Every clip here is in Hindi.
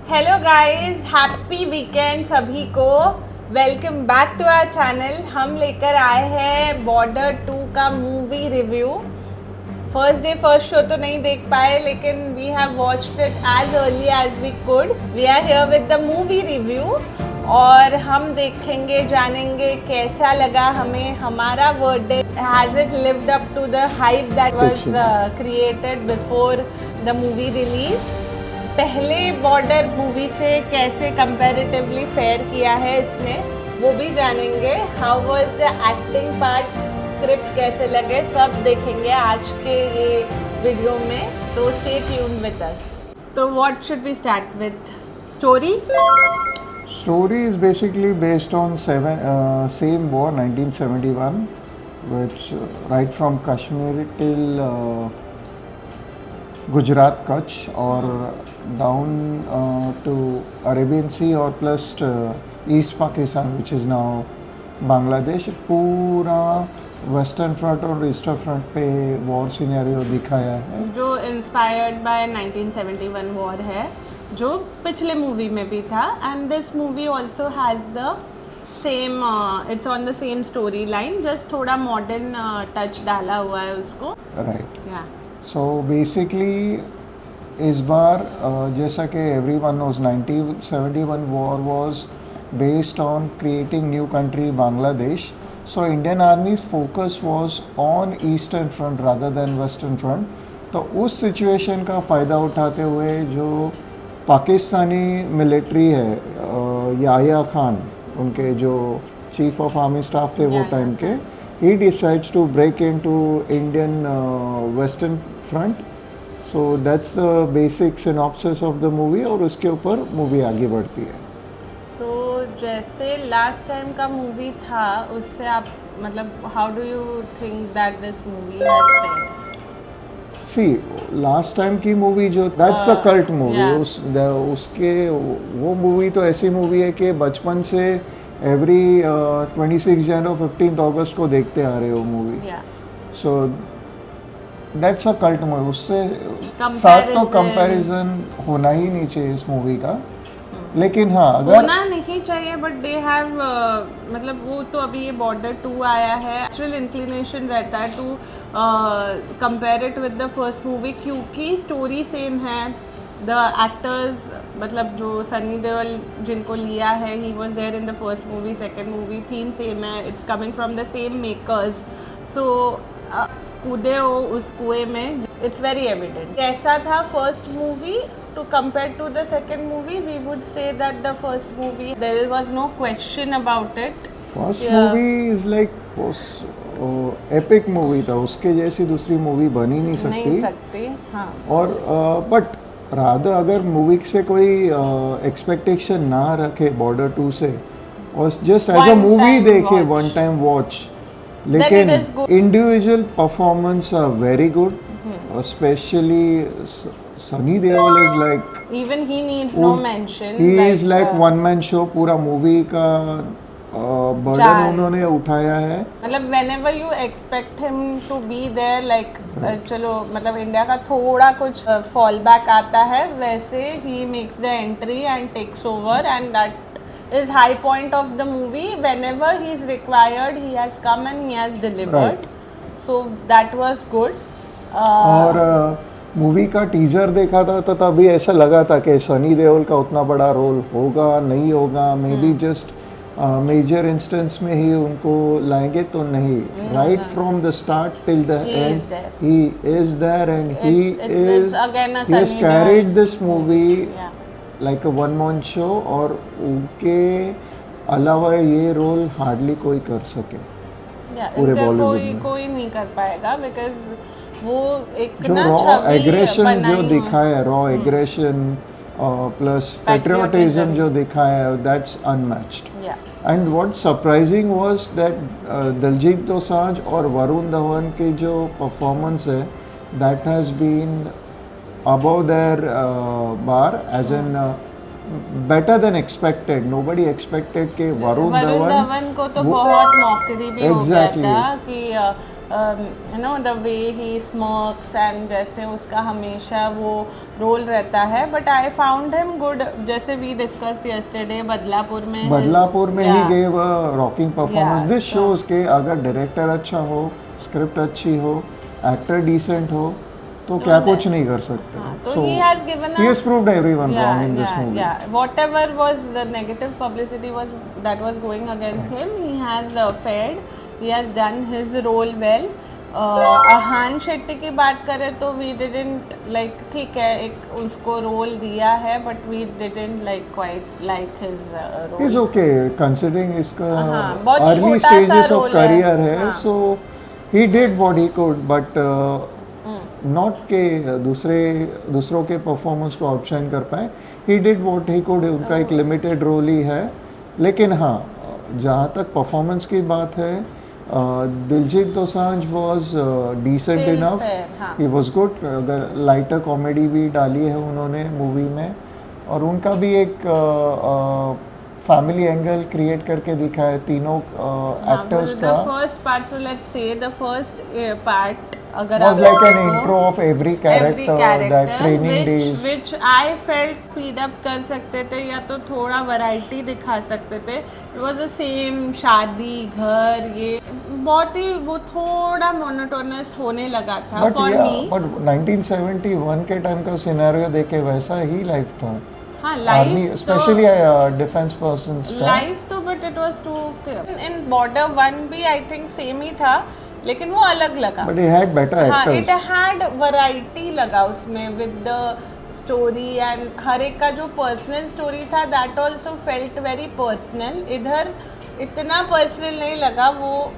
हेलो गाइस, हैप्पी वीकेंड सभी को। Welcome back to our channel. हम लेकर आए हैं बॉर्डर 2 का movie review. First day first show तो नहीं देख पाए, लेकिन we have watched it as early as we could. We are here with the movie review और हम देखेंगे, जानेंगे कैसा लगा हमें, हमारा verdict, has it lived up to the hype that was created before the movie release. पहले बॉर्डर मूवी से कैसे कंपैरेटिवली फेयर किया है इसने, वो भी जानेंगे। How was the acting part, script कैसे लगे, सब देखेंगे आज के ये वीडियो में। तो स्टे ट्यून्ड विद अस। तो what should we start with? Story? Story is basically based on same war 1971, which right from Kashmir till Gujarat, Kutch, or down to Arabian Sea, or plus East Pakistan, which is now Bangladesh. पूरा वेस्टर्न फ्रंट और ईस्टर्न फ्रंट पे वॉर सिनेरियो दिखाया है, जो इंस्पायर्ड बाय 1971 वॉर है, जो पिछले मूवी में भी था। And this movie also has the same, it's on the same story line, just थोड़ा मॉडर्न टच डाला हुआ है उसको। राइट। या सो बेसिकली इस बार जैसा कि everyone knows 1971 war was based on creating new country Bangladesh. So Indian army's focus was on eastern front rather than western front. तो उस सिचुएशन का फ़ायदा उठाते हुए जो पाकिस्तानी मिलिट्री है, याह्या खान, उनके जो चीफ ऑफ आर्मी स्टाफ थे वो टाइम के, he decides to break into Indian Western Front. So that's the basic synopsis of the movie और उसके ऊपर मूवी आगे बढ़ती है. तो जैसे लास्ट टाइम का मूवी था, उससे आप मतलब how do you think that this movie has fared? See, last time की मूवी जो that's the cult movie. yeah. उसके वो मूवी तो ऐसी मूवी है कि बचपन से एवरी 26 जनवरी और 15 अगस्त को देखते आ रहे हो movie. So that's a cult movie. उससे साथ तो कंपैरिजन होना ही नहीं चाहिए इस मूवी का. लेकिन हाँ, अगर होना नहीं चाहिए, बट दे हैव मतलब वो तो अभी ये बॉर्डर 2 आया है, एक्चुअल इंक्लिनेशन रहता है to compare it with the first movie, क्योंकि स्टोरी सेम है. द एक्टर्स, मतलब जो सनी देओल जिनको लिया है, he was there in the first movie, second movie, theme same है, it's coming from the same makers. So कूदे हो उस कुएं में, इट्स वेरी एविडेंट. कैसा था first movie to compare to the second movie? We would say that the first movie, there was no question about it. First movie is like epic movie था. उसके जैसी दूसरी मूवी बन ही नहीं सकती. हाँ. और बट रादर अगर मूवी से कोई एक्सपेक्टेशन ना रखे बॉर्डर 2 से, और जस्ट एज अ मूवी देखे, वन टाइम वॉच, लेकिन individual performance are very good. Specially Sunny Deol is like, even he needs no mention. He is like one man show. पूरा मूवी का बर्डन उन्होंने उठाया है. मतलब whenever you expect him to be there, like चलो मतलब इंडिया का थोड़ा कुछ फॉल बैक आता है, वैसे he makes the entry and takes over, and that is high point of the movie. Whenever he is required, he has come and he has delivered. So that was good. और मूवी का टीजर देखा था तो तभी ऐसा लगा था कि सनी देओल का उतना बड़ा रोल होगा नहीं होगा, may be just major instance में ही उनको लाएंगे, तो नहीं. Right from the start till the end he is there and he has carried this movie like a one man show. और उनके अलावा ये रोल हार्डली कोई कर सके पूरे बॉलीवुड में. कोई नहीं कर पाएगा, बिकॉज वो एक जो रॉ एग्रेशन जो दिखाया है, रॉ एग्रेशन प्लस पेट्रियोटिज्म जो दिखाया है, that's unmatched. And what surprising was that Diljit Dosanjh और वरुण धवन के जो परफॉर्मेंस है, that has been above their bar, as an better than expected. Nobody expected कि वरुण धवन को तो बहुत नौकरी भी हो गया था कि you know the way he smokes and जैसे उसका हमेशा वो रोल रहता है, but I found him good, जैसे वी डिस्कस्ड यस्टरडे बदलापुर में ही yeah, gave a rocking performance. Yeah, this so- shows के अगर डायरेक्टर अच्छा हो, स्क्रिप्ट अच्छी हो, एक्टर डिसेंट हो, तो क्या कुछ नहीं कर सकते. तो he has given he us- has proved everyone wrong in this movie. Yeah. Whatever was the negative publicity that was going against him, he has fared. He has done his role well. Ahaan Shetty की बात करें तो we didn't like, ठीक है एक उसको रोल दिया है, but we didn't like quite like his role. He's okay considering इसका बहुत early छोटा सा stages of role career है. हाँ. So he did what he could, but not के दूसरों के परफॉर्मेंस को आउटशाइन कर पाए. He did what he could. उनका एक लिमिटेड रोल ही है. लेकिन हाँ, जहाँ तक परफॉर्मेंस की बात है, Diljit Dosanjh was decent Still enough. fair, हाँ. He was good. अगर लाइटर कॉमेडी भी डाली है उन्होंने मूवी में, और उनका भी एक फैमिली एंगल क्रिएट करके दिखा है तीनों एक्टर्स का. The first part, so let's say the first part, अगर was आप like an देखो, intro of every character, that training days. which I felt speed up कर सकते थे, या तो थोड़ा वैरायटी दिखा सकते थे. It was the same शादी घर, ये बहुत ही वो थोड़ा मोनोटोनस होने लगा था But for yeah, me. but 1971 के टाइम का सिनेरियो देखे वैसा ही लाइफ था. हाँ army life specially defence persons का. लाइफ तो but it was too in border 1 भी आई थिंक सेम ही था, लेकिन वो अलग लगा. बट इट हैड बेटर हाँ, इट एक्टर्स. हैड वैरायटी लगा उसमें विद द स्टोरी, एंड हर एक का जो पर्सनल स्टोरी था that also felt very personal. इधर इतना पर्सनल नहीं लगा. वो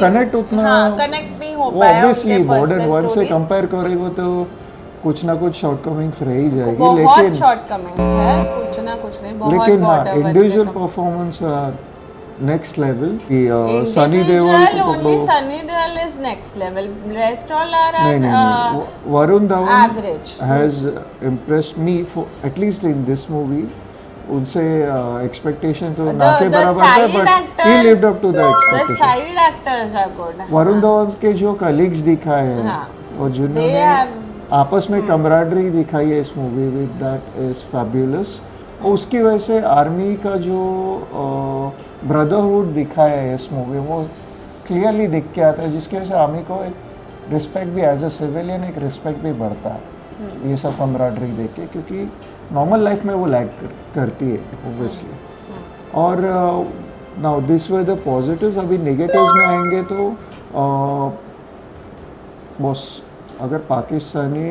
कनेक्ट उतना कनेक्ट नहीं हो वो पाया. ऑब्वियसली उनके बॉर्डर personal 1 से stories. कंपेयर करेंगे तो कुछ ना कुछ शॉर्टकमिंग्स रह ही जाएगी. बहुत लेकिन शॉर्टकमिंग्स है, कुछ ना कुछ नहीं. बहुत लेकिन हाँ, border one इंडिविजुअल से performance next level. Sunny Deol Individual, only Sunny Deol is next level. Rest all are नहीं. Varun Dhawan average. has impressed me for at least in this movie. उनसे एक्सपेक्टेशन तो ना के बराबर था, but he lived up to the The expectation. side actors are good. Varun Dhawan के जो कलीग्स दिखाए हैं हाँ. और They जिन्होंने have- आपस में कमराडरी दिखाई है इस movie with, that is fabulous. उसकी वजह से आर्मी का जो ब्रदरहुड दिखाया है इस मूवी में, वो क्लियरली दिख के आता है, जिसकी वजह से आर्मी को एक रिस्पेक्ट भी एज अ सिविलियन एक रिस्पेक्ट भी बढ़ता है ये सब कमराडरी देख के, क्योंकि नॉर्मल लाइफ में वो लैग करती है ओब्वियसली. और now this way the positives. अभी नेगेटिव्स में आएंगे तो बॉस, अगर पाकिस्तानी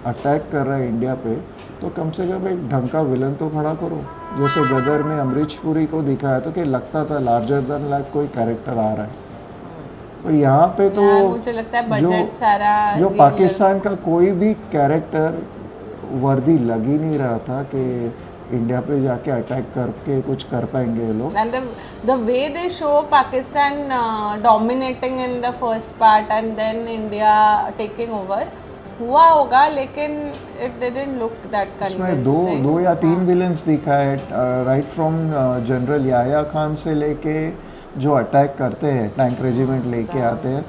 अटैक कर रहा है इंडिया पे, तो कम से कम एक ढंग का विलन तो खड़ा करो. जैसे गदर में अमरीश पुरी को दिखाया तो कि लगता था लार्जर देन लाइफ कोई कैरेक्टर आ रहा है, और यहाँ पे तो यार, मुझे लगता है बजट सारा जो ये पाकिस्तान का कोई भी कैरेक्टर वर्दी लग ही नहीं रहा था कि इंडिया पे जाके अटैक करके कुछ कर पाएंगे ये लोग. And the way they show Pakistan dominating in the first part and then India taking over, हुआ होगा, लेकिन it didn't look that इसमें convincing. दो या तीन विलन्स दिखाए, राइट फ्रॉम जनरल याया खान से लेके जो अटैक करते हैं टैंक रेजिमेंट लेके आते हैं,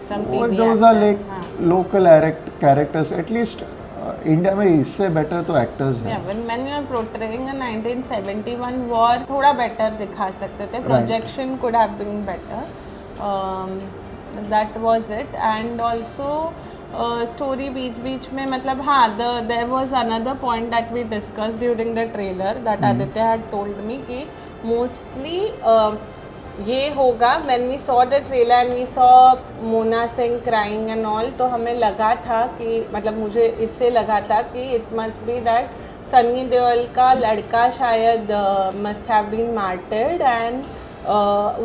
Some वो TV those are actors, like हाँ. Local characters. एटलीस्ट इंडिया में इससे बेटर तो एक्टर्स हैं. Yeah, when you are portraying a 1971 war, थोड़ा बेटर दिखा सकते थे. Projection could have been better. That was it. And also story बीच में, मतलब हाँ, there was another point that we discussed during the trailer that Aditya had told me कि mostly ये होगा. When we saw the trailer and we saw Mona Singh crying and all, तो हमें लगा था कि, मतलब मुझे इससे लगा था कि it must be that Sunny Deol का लड़का शायद must have been martyred and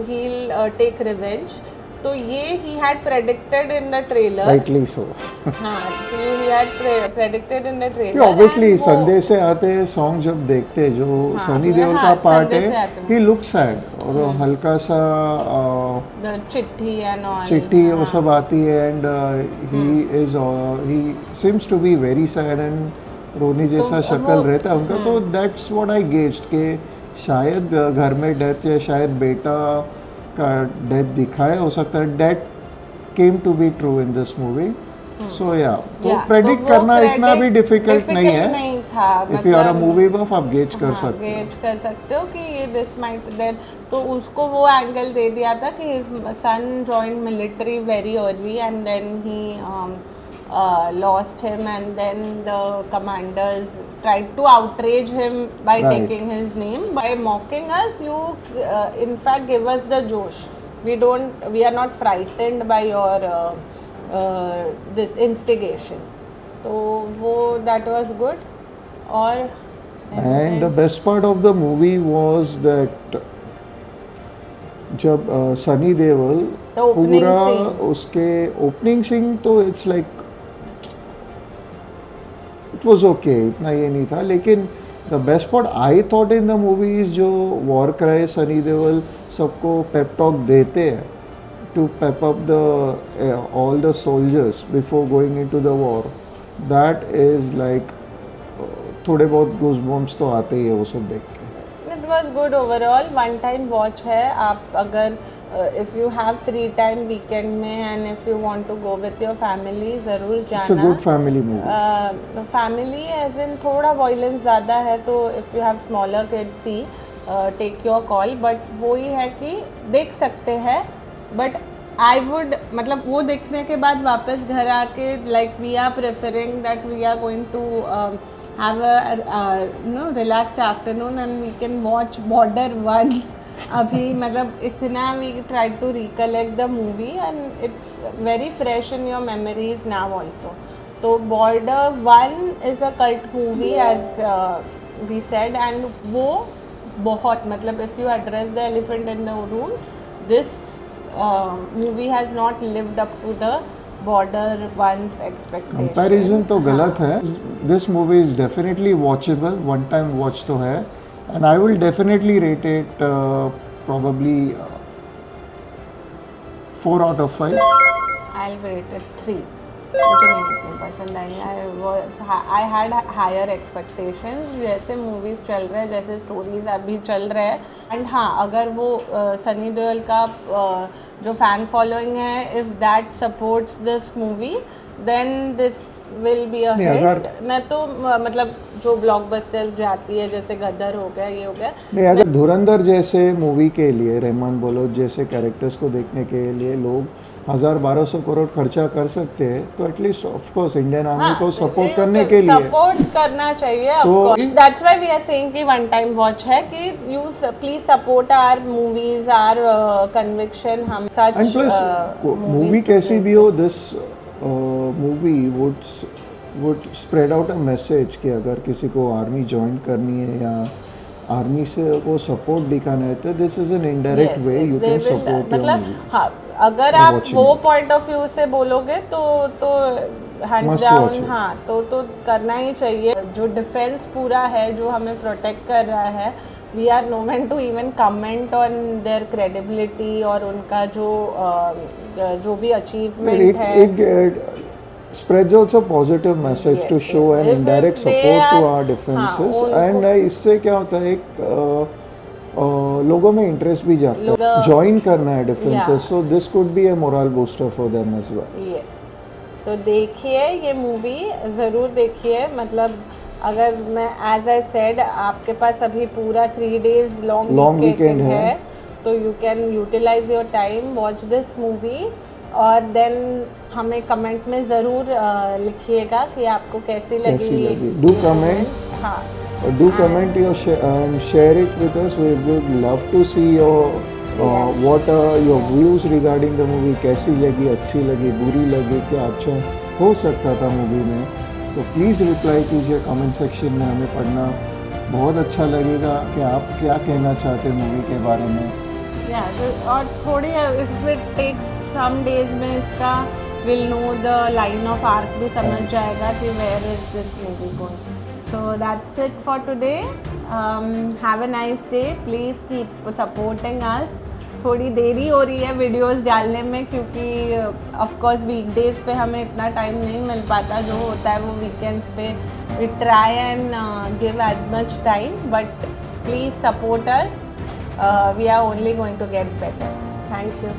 he'll take revenge. तो ये he had predicted in the trailer. Rightly so. हाँ, तो he had predicted in the trailer. Obviously and वो- संडे से आते सॉन्ग जब देखते जो हाँ, सनी देओल हाँ, का पार्ट संडे से है, आते हैं। ही लुक सैड, और हल्का सा The चिट्ठी and all. चिट्ठी वो हाँ. सब आती है, and he seems to be very sad, and Ronnie जैसा शक्ल वो- रहता है उनका. तो दैट्स व्हाट आई गेज्ड के शायद घर में डेथ या शायद बेटा का डेथ दिखाए, हो सकता है death came to be true in this movie. So yeah, तो Yeah, प्रेडिक्ट तो वो करना इतना भी predict डिफिकल्ट नहीं है. नहीं था. If you are a movie buff, आप गेज कर सकते हो. गेज कर सकते हो कि ये दिस माइट देन. तो उसको वो एंगल दे दिया था कि his son joined military very early and then he lost him, and then the commanders tried to outrage him by Right. taking his name. By mocking us, you in fact give us the josh. We are not frightened by your this instigation. So wo, that was good. Or And the best part of the movie was that जब सनी देओल The opening पूरा scene. उसके ओपनिंग सीन तो it's like it was okay, इतना ये नहीं था. लेकिन the best part I thought in the movie is जो वॉर क्राई सनी देओल सबको पेप टॉक देते हैं to pep up the all the soldiers before going into the war. That is like थोड़े बहुत गूज़बम्प्स तो आते ही है वो सब देख के. It was good overall. One time watch है. आप अगर if you have free time weekend में and if you want to go with your family ज़रूर जाना. It's a good family movie. Family as in थोड़ा violence ज़्यादा है तो if you have smaller kids see take your call. But वो ही है कि देख सकते हैं. But I would मतलब वो देखने के बाद वापस घर आके like we are preferring that we are going to have a relaxed afternoon and we can watch Border 1 अभी मतलब इतना we try to recollect the movie and it's very fresh in your memories now also. तो Border 1 is a cult movie as we said and वो बहुत मतलब if you address the elephant in the room, this movie has not lived up to the Border 1's expectation. Comparison तो गलत है. This movie is definitely watchable, one time watch तो है. And I will definitely rate it probably 4 out of 5. I'll rate it 3. मुझे नहीं इतनी पसंद आई. I had higher expectations. जैसे मूवीज़ चल रहे हैं, जैसे स्टोरीज अभी चल रहे हैं. एंड हाँ, अगर वो सनी देओल का जो फैन फॉलोइंग है, if that supports this movie then this will be a hit. न तो मतलब जो ब्लॉकबस्टर्स जाती है जैसे गदर हो गया, ये हो गया. नहीं, अगर धुरंधर जैसे मूवी के लिए रहमान बोलोच जैसे कैरेक्टर्स को देखने के लिए लोग 1000-1200 करोड़ खर्चा कर सकते हैं तो at least of course Indian army को सपोर्ट करने के लिए सपोर्ट करना चाहिए. Of course that's why we are saying कि वन टाइम वॉच है कि you please support our movies, our conviction. हम सच एंड प्लस मूवी कैसी भी हो, this movie would spread out a message कि अगर किसी को आर्मी ज्वाइन करनी है या आर्मी से को सपोर्ट दिखाना है तो this is an indirect way you can support. मतलब हाँ, अगर आप वो पॉइंट ऑफ व्यू से बोलोगे तो हैंड्स डाउन हाँ तो करना ही चाहिए. जो डिफेंस पूरा है, जो हमें प्रोटेक्ट कर रहा है, we are no man to even comment on their credibility और उनका जो भी अचीवमेंट है. spreads also positive message to show an indirect support to our defenses. And इससे क्या होता है, एक लोगों में इंटरेस्ट भी जाता है, ज्वाइन करना है defences. So this could be a moral booster for them as well. Yes, तो देखिए ये मूवी ज़रूर देखिए. मतलब अगर मैं एज आई सेड आपके पास अभी पूरा 3 days लॉन्ग वीकेंड है तो you can utilise your time, watch this movie. और देन हमें कमेंट में ज़रूर लिखिएगा कि आपको कैसी लगी. Do comment. हाँ, Do comment and share it with us. We would love to see what are your views regarding the movie. कैसी लगी, अच्छी लगी, बुरी लगी, क्या अच्छा हो सकता था मूवी में. तो प्लीज़ रिप्लाई कीजिए कमेंट सेक्शन में. हमें पढ़ना बहुत अच्छा लगेगा कि आप क्या कहना चाहते हैं मूवी के बारे में. और थोड़ी if it takes some days में इसका will know the line of arc भी समझ जाएगा कि where is this movie going. So that's it for today. Have a nice day. Please keep supporting us. थोड़ी देरी हो रही है वीडियोस डालने में क्योंकि ऑफ कोर्स वीकडेज पे हमें इतना टाइम नहीं मिल पाता. जो होता है वो वीकेंड्स पे we try and give as much time. But please support us. We are only going to get better. Thank you.